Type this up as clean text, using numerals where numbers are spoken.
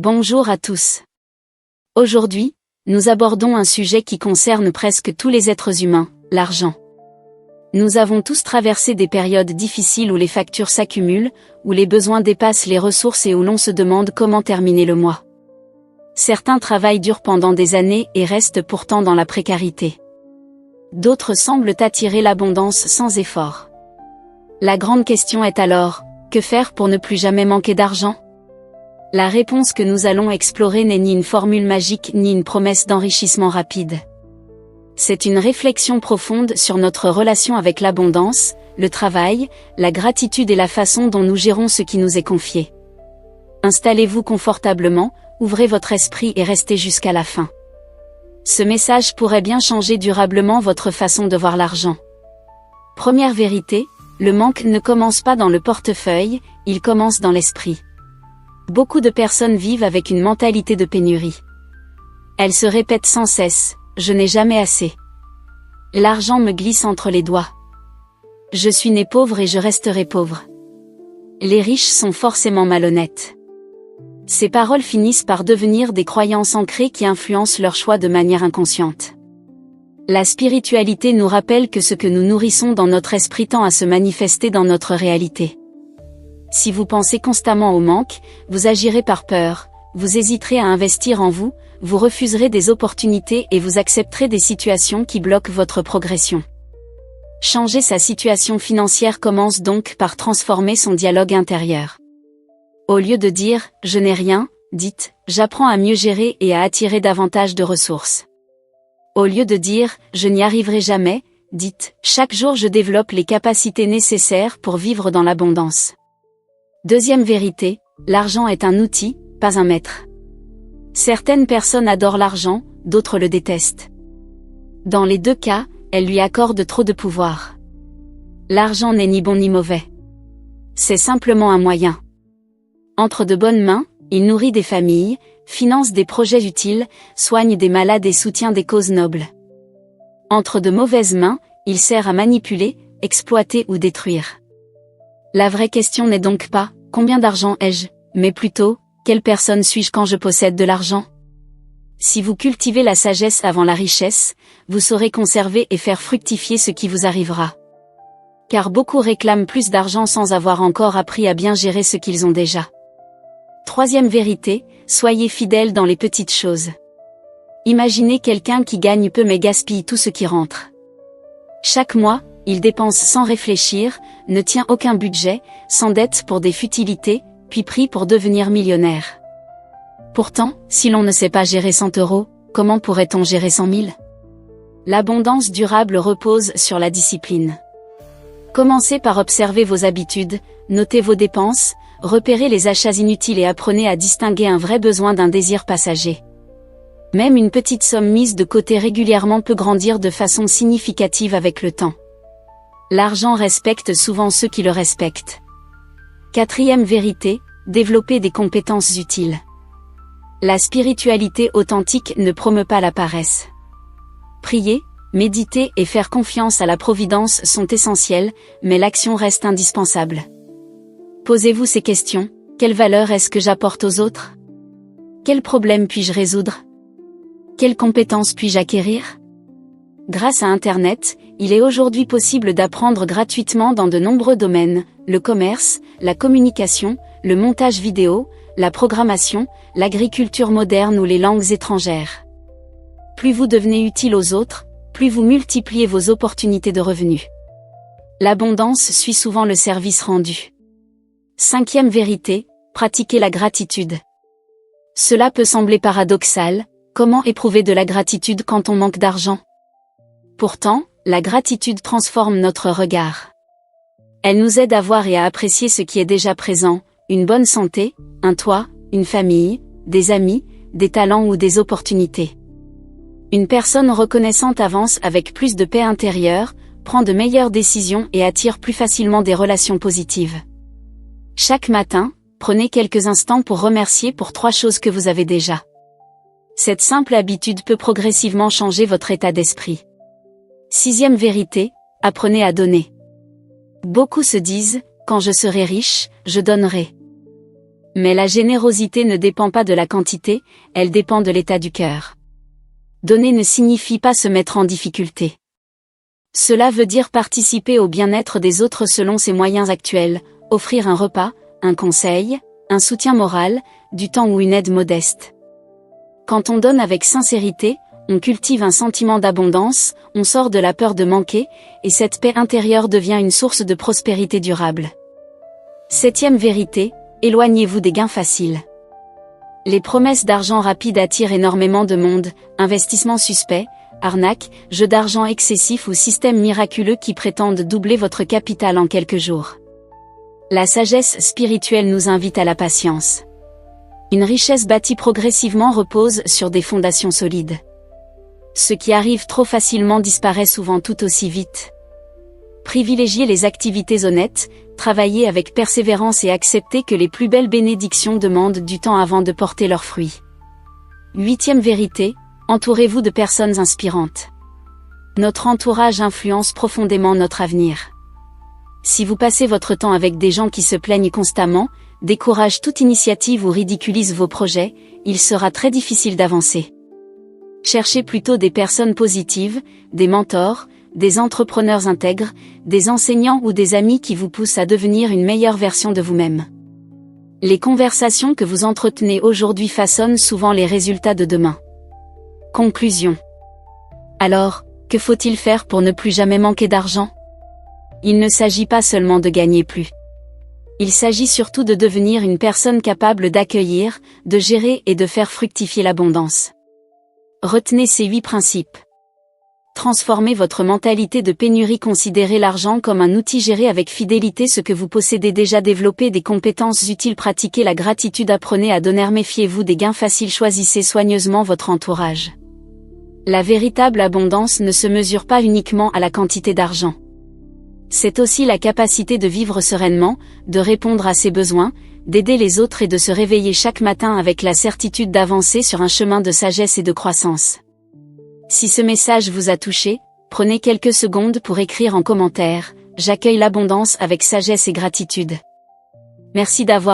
Bonjour à tous. Aujourd'hui, nous abordons un sujet qui concerne presque tous les êtres humains, l'argent. Nous avons tous traversé des périodes difficiles où les factures s'accumulent, où les besoins dépassent les ressources et où l'on se demande comment terminer le mois. Certains travaillent dur pendant des années et restent pourtant dans la précarité. D'autres semblent attirer l'abondance sans effort. La grande question est alors, que faire pour ne plus jamais manquer d'argent ? La réponse que nous allons explorer n'est ni une formule magique ni une promesse d'enrichissement rapide. C'est une réflexion profonde sur notre relation avec l'abondance, le travail, la gratitude et la façon dont nous gérons ce qui nous est confié. Installez-vous confortablement, ouvrez votre esprit et restez jusqu'à la fin. Ce message pourrait bien changer durablement votre façon de voir l'argent. Première vérité, le manque ne commence pas dans le portefeuille, il commence dans l'esprit. Beaucoup de personnes vivent avec une mentalité de pénurie. Elles se répètent sans cesse, « je n'ai jamais assez ». L'argent me glisse entre les doigts. Je suis né pauvre et je resterai pauvre. Les riches sont forcément malhonnêtes. Ces paroles finissent par devenir des croyances ancrées qui influencent leur choix de manière inconsciente. La spiritualité nous rappelle que ce que nous nourrissons dans notre esprit tend à se manifester dans notre réalité. Si vous pensez constamment au manque, vous agirez par peur, vous hésiterez à investir en vous, vous refuserez des opportunités et vous accepterez des situations qui bloquent votre progression. Changer sa situation financière commence donc par transformer son dialogue intérieur. Au lieu de dire « je n'ai rien », dites « j'apprends à mieux gérer et à attirer davantage de ressources ». Au lieu de dire « je n'y arriverai jamais », dites « chaque jour je développe les capacités nécessaires pour vivre dans l'abondance ». Deuxième vérité, l'argent est un outil, pas un maître. Certaines personnes adorent l'argent, d'autres le détestent. Dans les deux cas, elles lui accordent trop de pouvoir. L'argent n'est ni bon ni mauvais. C'est simplement un moyen. Entre de bonnes mains, il nourrit des familles, finance des projets utiles, soigne des malades et soutient des causes nobles. Entre de mauvaises mains, il sert à manipuler, exploiter ou détruire. La vraie question n'est donc pas « combien d'argent ai-je ?», mais plutôt « quelle personne suis-je quand je possède de l'argent ?» Si vous cultivez la sagesse avant la richesse, vous saurez conserver et faire fructifier ce qui vous arrivera. Car beaucoup réclament plus d'argent sans avoir encore appris à bien gérer ce qu'ils ont déjà. Troisième vérité, soyez fidèles dans les petites choses. Imaginez quelqu'un qui gagne peu mais gaspille tout ce qui rentre. Chaque mois, il dépense sans réfléchir, ne tient aucun budget, s'endette pour des futilités, puis prie pour devenir millionnaire. Pourtant, si l'on ne sait pas gérer 100 €, comment pourrait-on gérer 100 000 ? L'abondance durable repose sur la discipline. Commencez par observer vos habitudes, notez vos dépenses, repérez les achats inutiles et apprenez à distinguer un vrai besoin d'un désir passager. Même une petite somme mise de côté régulièrement peut grandir de façon significative avec le temps. L'argent respecte souvent ceux qui le respectent. Quatrième vérité, développer des compétences utiles. La spiritualité authentique ne promeut pas la paresse. Prier, méditer et faire confiance à la providence sont essentiels, mais l'action reste indispensable. Posez-vous ces questions, quelle valeur est-ce que j'apporte aux autres ? Quels problèmes puis-je résoudre ? Quelles compétences puis-je acquérir ? Grâce à Internet, il est aujourd'hui possible d'apprendre gratuitement dans de nombreux domaines, le commerce, la communication, le montage vidéo, la programmation, l'agriculture moderne ou les langues étrangères. Plus vous devenez utile aux autres, plus vous multipliez vos opportunités de revenus. L'abondance suit souvent le service rendu. Cinquième vérité, pratiquez la gratitude. Cela peut sembler paradoxal, comment éprouver de la gratitude quand on manque d'argent ? Pourtant, la gratitude transforme notre regard. Elle nous aide à voir et à apprécier ce qui est déjà présent, une bonne santé, un toit, une famille, des amis, des talents ou des opportunités. Une personne reconnaissante avance avec plus de paix intérieure, prend de meilleures décisions et attire plus facilement des relations positives. Chaque matin, prenez quelques instants pour remercier pour 3 choses que vous avez déjà. Cette simple habitude peut progressivement changer votre état d'esprit. Sixième vérité, apprenez à donner. Beaucoup se disent, quand je serai riche, je donnerai. Mais la générosité ne dépend pas de la quantité, elle dépend de l'état du cœur. Donner ne signifie pas se mettre en difficulté. Cela veut dire participer au bien-être des autres selon ses moyens actuels, offrir un repas, un conseil, un soutien moral, du temps ou une aide modeste. Quand on donne avec sincérité, on cultive un sentiment d'abondance, on sort de la peur de manquer, et cette paix intérieure devient une source de prospérité durable. 7e vérité, éloignez-vous des gains faciles. Les promesses d'argent rapide attirent énormément de monde, investissements suspects, arnaques, jeux d'argent excessifs ou systèmes miraculeux qui prétendent doubler votre capital en quelques jours. La sagesse spirituelle nous invite à la patience. Une richesse bâtie progressivement repose sur des fondations solides. Ce qui arrive trop facilement disparaît souvent tout aussi vite. Privilégiez les activités honnêtes, travaillez avec persévérance et acceptez que les plus belles bénédictions demandent du temps avant de porter leurs fruits. 8e vérité, entourez-vous de personnes inspirantes. Notre entourage influence profondément notre avenir. Si vous passez votre temps avec des gens qui se plaignent constamment, découragent toute initiative ou ridiculisent vos projets, il sera très difficile d'avancer. Cherchez plutôt des personnes positives, des mentors, des entrepreneurs intègres, des enseignants ou des amis qui vous poussent à devenir une meilleure version de vous-même. Les conversations que vous entretenez aujourd'hui façonnent souvent les résultats de demain. Conclusion. Alors, que faut-il faire pour ne plus jamais manquer d'argent ? Il ne s'agit pas seulement de gagner plus. Il s'agit surtout de devenir une personne capable d'accueillir, de gérer et de faire fructifier l'abondance. Retenez ces 8 principes. Transformez votre mentalité de pénurie, considérez l'argent comme un outil, géré avec fidélité ce que vous possédez déjà, développez des compétences utiles, pratiquez la gratitude, apprenez à donner, méfiez-vous des gains faciles, choisissez soigneusement votre entourage. La véritable abondance ne se mesure pas uniquement à la quantité d'argent. C'est aussi la capacité de vivre sereinement, de répondre à ses besoins, d'aider les autres et de se réveiller chaque matin avec la certitude d'avancer sur un chemin de sagesse et de croissance. Si ce message vous a touché, prenez quelques secondes pour écrire en commentaire « J'accueille l'abondance avec sagesse et gratitude ». Merci d'avoir